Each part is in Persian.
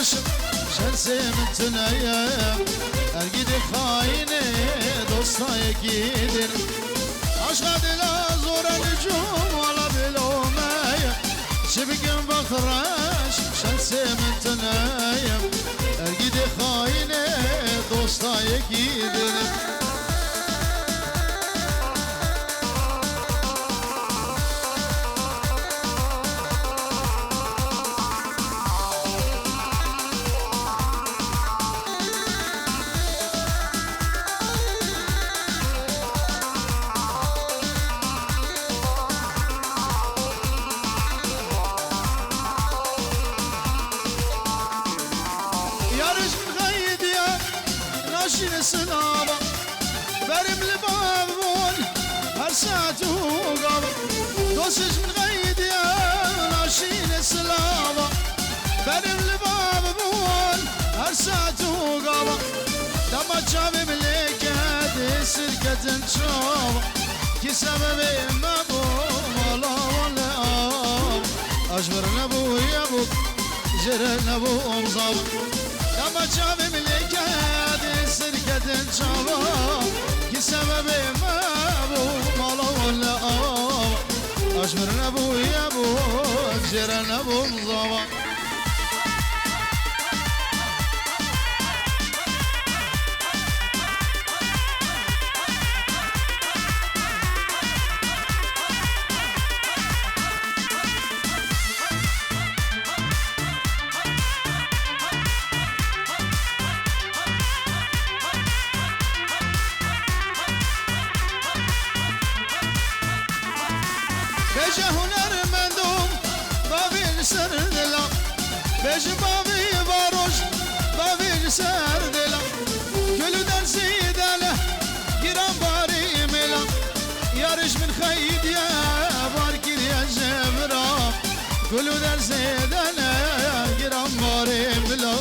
عاشق شنسي من تنايم القيد خاينة دوستا يكيدن عشق دلا زور النجوم ولا بلومايم شبك بخراش شنسي من تنايم القيد خاينة دوستا يكيدن سلامة برم لبابون هر ساعة وقابة دوسش من غيد يا ناشين سلامة برم لبابون هر ساعة وقابة لما تشافي مليك هادي سلكة نشوفة كي سببي مابو مالا ولا أجبر نبو يابو جرى نبو أمزابة لما تشافي مليك هادي سركة شابا كي سببي ما ابو مالا ولا اشمر نبو يابو اجر نبو مضابا بيج بابي باروش بابي سردلا كل درسي دله جيران باري ملا يارش من خيد يا باركير يا جبرا كل درسي دله جيران باري ملا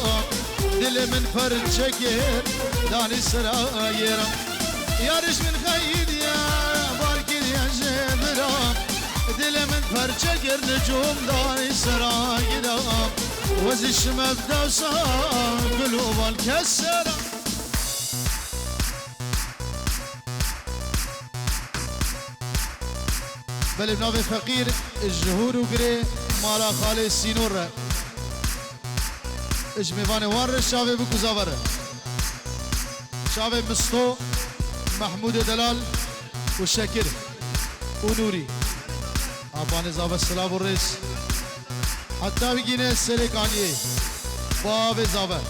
دل من فرد شكر داني سرايرا يارش من خيد يا باركير يا جبرا دل من فرد شكر نجوم داني سرايرا وزش مبدا وصار قلوب الكسرة بل بنافي فقير الجهور وقري مالا خالي السينور اجميفاني ور شافي بكوزاور شافي مستو محمود دلال وشاكر ونوري اباني زاب السلام والرئيس حتى بگینه سرکانیه باب زابر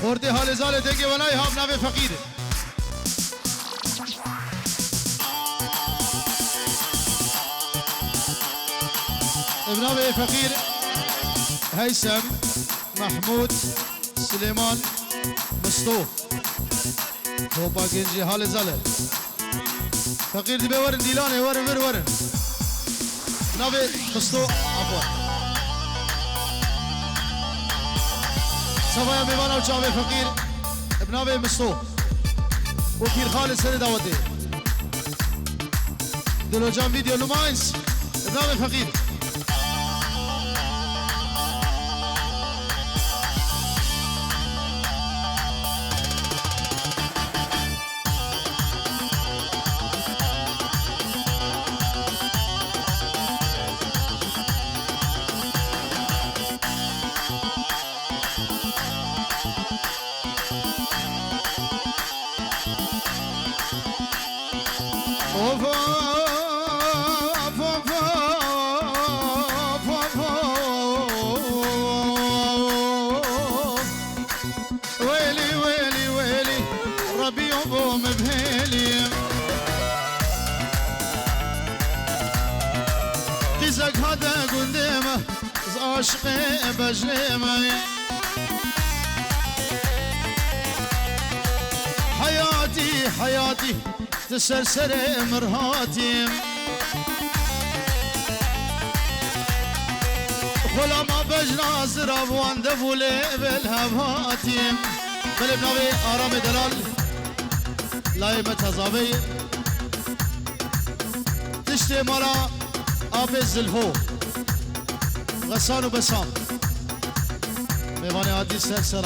خورده حال زال دنگه ونای هم نوه فقیر ابناوه فقیر هيثم محمود سليمان مستو توبا گنجی حال زاله فقیر دی بورن دیلانه ورن نوی مستو عفوا صفايا ميوانا وشافي فقير بناوي مستو وكير خالد سنة داوتي دلو جام فيديو لوماينس بناوي فقير عشقي بجريمي حياتي تسرسر مرهاتي خلا ما بجنا زراب واندفولي بالهباتي بلبناوي آرام دلال لايمة تزابي تشتي مرا آب الزلفو غسان و بسام میوان عادی سر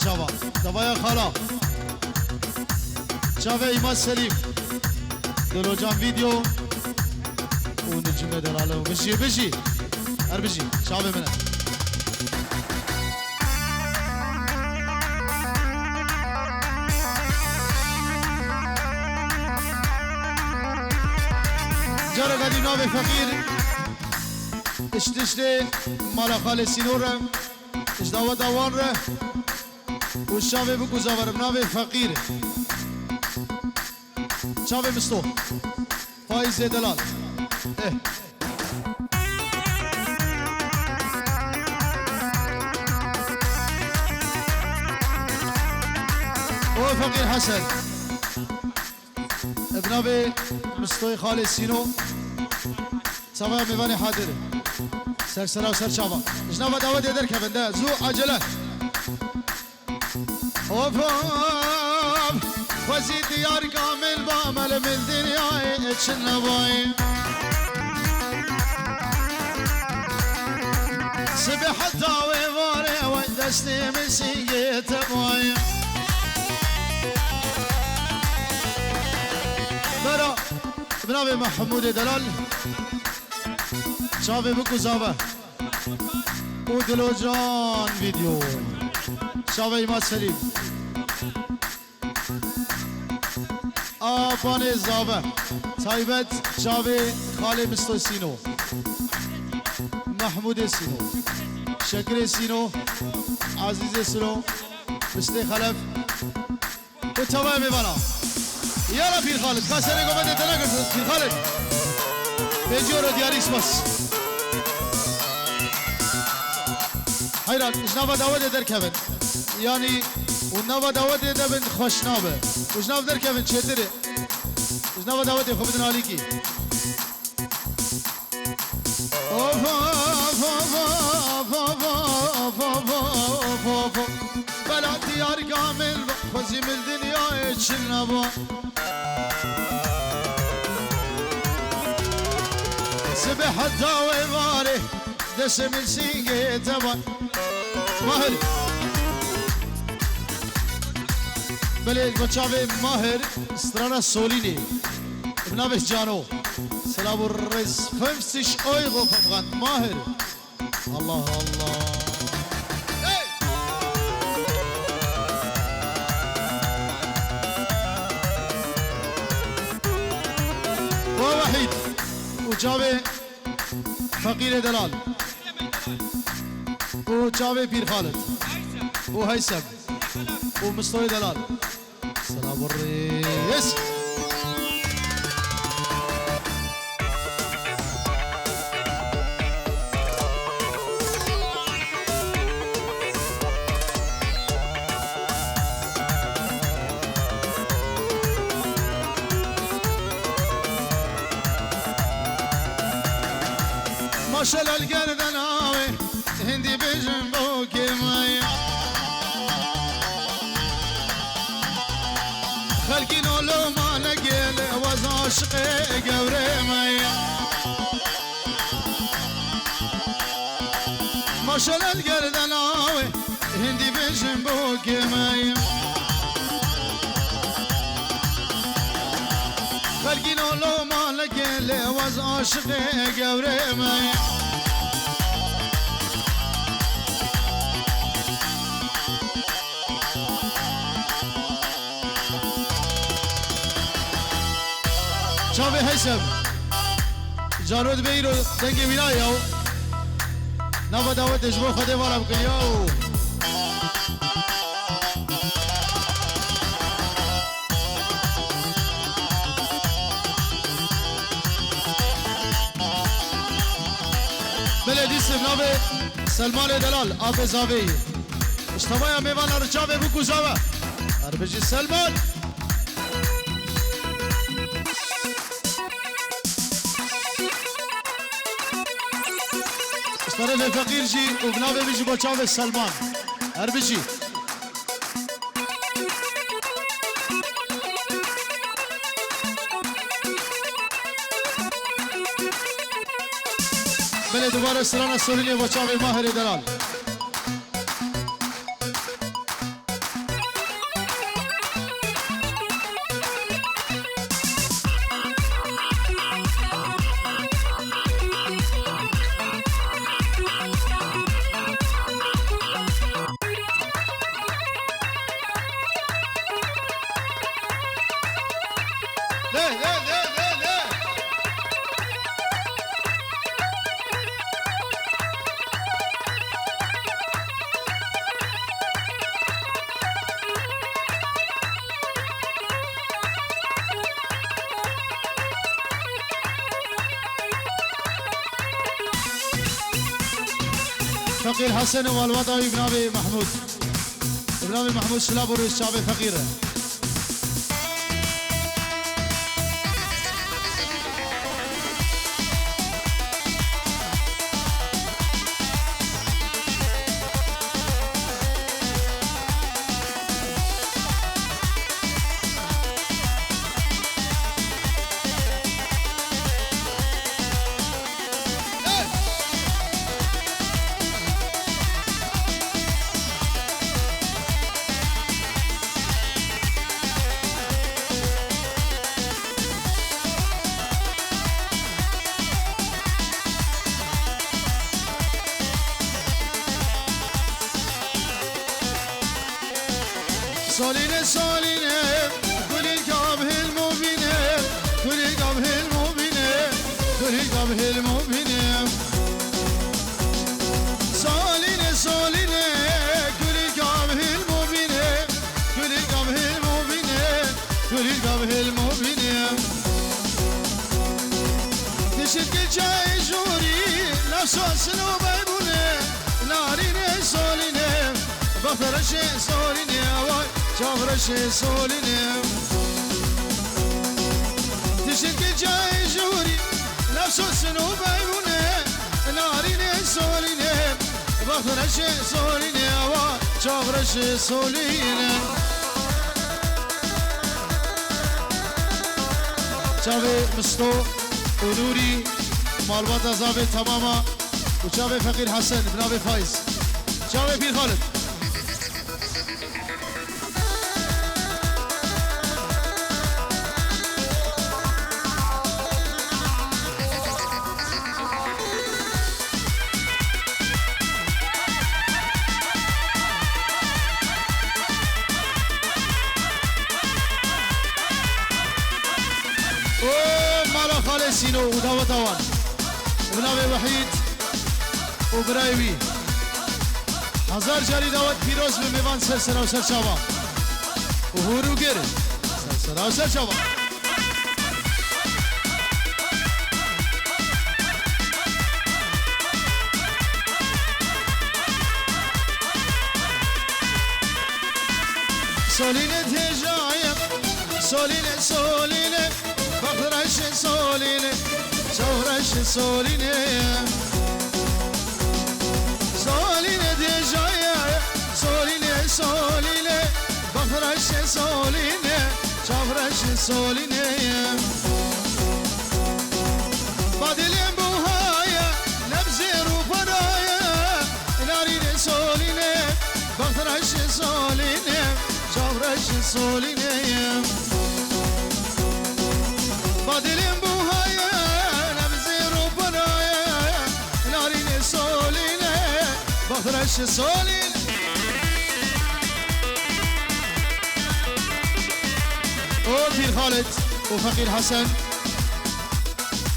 جوان دوای خالا جاوه ایمان سلیم دلو جان ویدیو و نجم دلاله بشی هر بشی جاوه منه جارو قدیم ناو فقیر اشتشته مالا خال سینور اشتاوا دوان ره و شاوه بگو زاورم ناو فقیر شاوه مستو فائز دلال او فقیر حسن ابناوه مستوی خال سینو سوای میوان حاضر سر و سر چاوا جناب دعوت در کبنده زو عجله اوف وزي ديار كامل بعمل من دنياي اتشن باي سبح الداوي واري ودستي من سيجيت باي برا بنابي محمود دلال شافي بكو زابا ودلو جان فيديو شافي إمام سليم آبان زابه تایبت شاوه خاله مستو سینو محمود سینو شکر سینو عزیز سینو مستي خلف و تمام میوانا یالا پیر خالد کاسه نگو بده تنگرد پیر خالد بجورو دیاریس بس حیران اجنابا دعوت در کبن یعنی ونوا دعوت ده بن خوشنابه وجناب در كيفن شدره وجناب دعوت خبدن عليكي بلا ديار كامل خزي من الدنيا يتشلنا بو سبح الداوي ماري دسم السينجي تبا ماهر بله بچاوه ماهر استرانا سولینی ابنابش جانو سلام الرز فمسش اویغو فمغان ماهر الله الله ووحيد وجاوه فقير دلال وجاوه بير خالد وهيثم ومستوي دلال سلام الرئيس ما شاء الله القردناوي هندي بجنبوك ماي خلقين ولو ما نقل وز عشقي قوري مي ما شاء الله القردناوي هندي بجنبوك مي خلقين ولو ما نقل وز عشقي قوري مي شافي هيثم جارود بيرو دنگي بنا ياو نوا دعوت اجبو خده والا بکن یاو بلدي سبنابه سلمان دلال آب زاوی اشتبايا ميوان ارجابه بکو زاوه اربجي سلمان طرف فقير جي وبنابه بيجي بچاوه سلمان هر بيجي بله دوباره سران سولینی و چاوی ماهر دلال فقير حسن والوضعي بنابي محمود بنابي محمود سلاب ورئيس شعبي فقيره سولينه سولينه كل القبه المبينه كل القبه المبينه كل القبه المبينه سولينه سولينه كل القبه المبينه كل القبه المبينه كل القبه المبينه تشد الجاي جوري نفسه سنو بيبونه نارينه سولينه بفرش سولينه شافرش سولينه تشد جاي جوري نفسه سنو بيبونه نارينه سولينه بفرش سولينه شافرش سولينه شافي مستو ونوري مالبات عذاب تماما وشافي فقير حسن بنابي فايز شافي بير خالد سينو وداوة اوان وبنابي وحيد وبرايوي هزار جاري داوت بيروز بميوان سرسرا وسر شابا وهورو گر سرسرا وسر شابا سولينة تجايا سولينة سولينة بخرش سولينه شورش سولينه سولينه دجايا سولينه سولينه بخرش سولينه شورش سولينه بدلين بوهايا نبزر وفرايا نارينه سولينه بخرش سولينه شورش سولينه بدلين بوهايا نبزر وبنايا نارينه سولينه بخرش سولينه وبير خالد وفقير حسن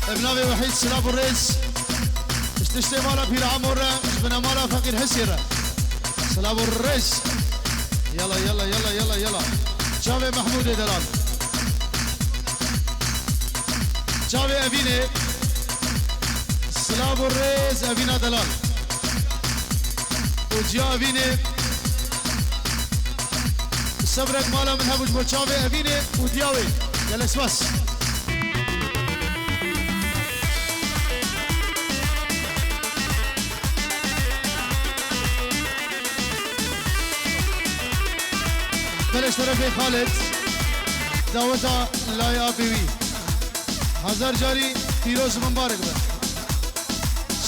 ابنابي وحيد سلاب الرئيس اشتشتي مالا بير عمورة اشبنا مالا فقير حسيرة سلاب الرئيس يلا يلا يلا يلا يلا شافي محمود دلال شافي أبيني سلاب الرئيس أبينا دلال وجا أبيني صبرك مالا من هبوش بوشافي أبيني ودياوي يلا اسمس بلش طرفي خالد دعوتا لا يا بيوي هزار جاري فيروز مبارك بر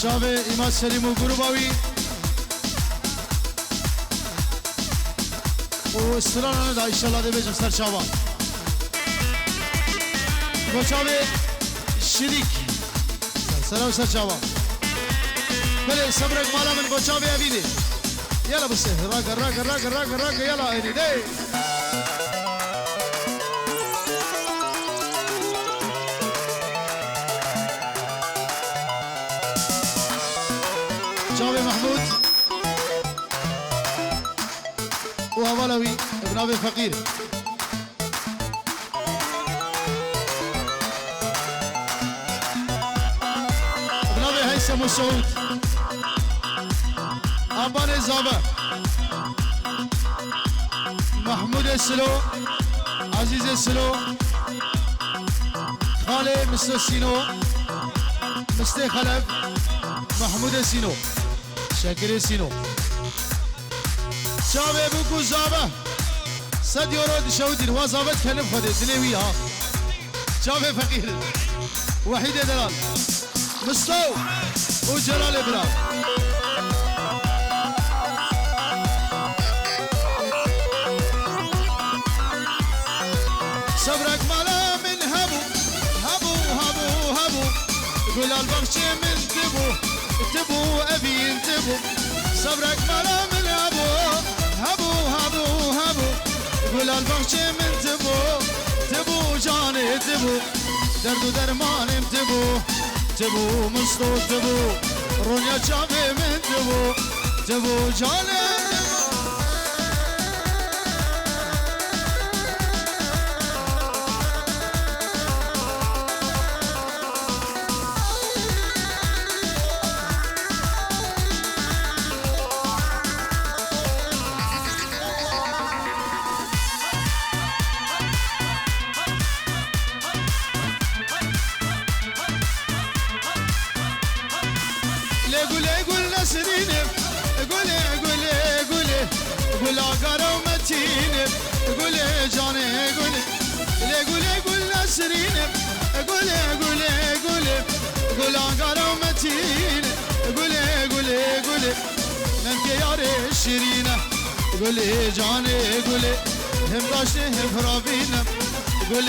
شابه إمام سليم وقرباوي وسترانا دا إن شاء الله دي بيجم سر شابه وشابه شريك سلام سر شابه بله صبرك مالا من بوشابه أبيدي يلا بس راك يلا هيدي دي جابي محمود وهوالوي ابن ابي فقير ابن ابي هيثم السعود ابان زابه محمود السلو عزيز السلو خالي مستر سينو مستر خلف محمود السينو شاكر السينو شابه بوكو زابه صد يورو شودين وزابت كلم خدي دليوي ها شابه فقير وحيد دلال مستو وجلال ابراهيم صبرك مالا من هبو قول البخشي من تبو ابي انتبو صبرك مالا من هبو قول البخشي من تبو جاني تبو درد ودرمان تبو مستو تبو رونيا جابي من تبو جاني قول عقارة ومتين قول جاني قول نسرين قول عقارة ومتين قول نمك ياري الشرينة قول جاني قول هم باشي هم فرابين قول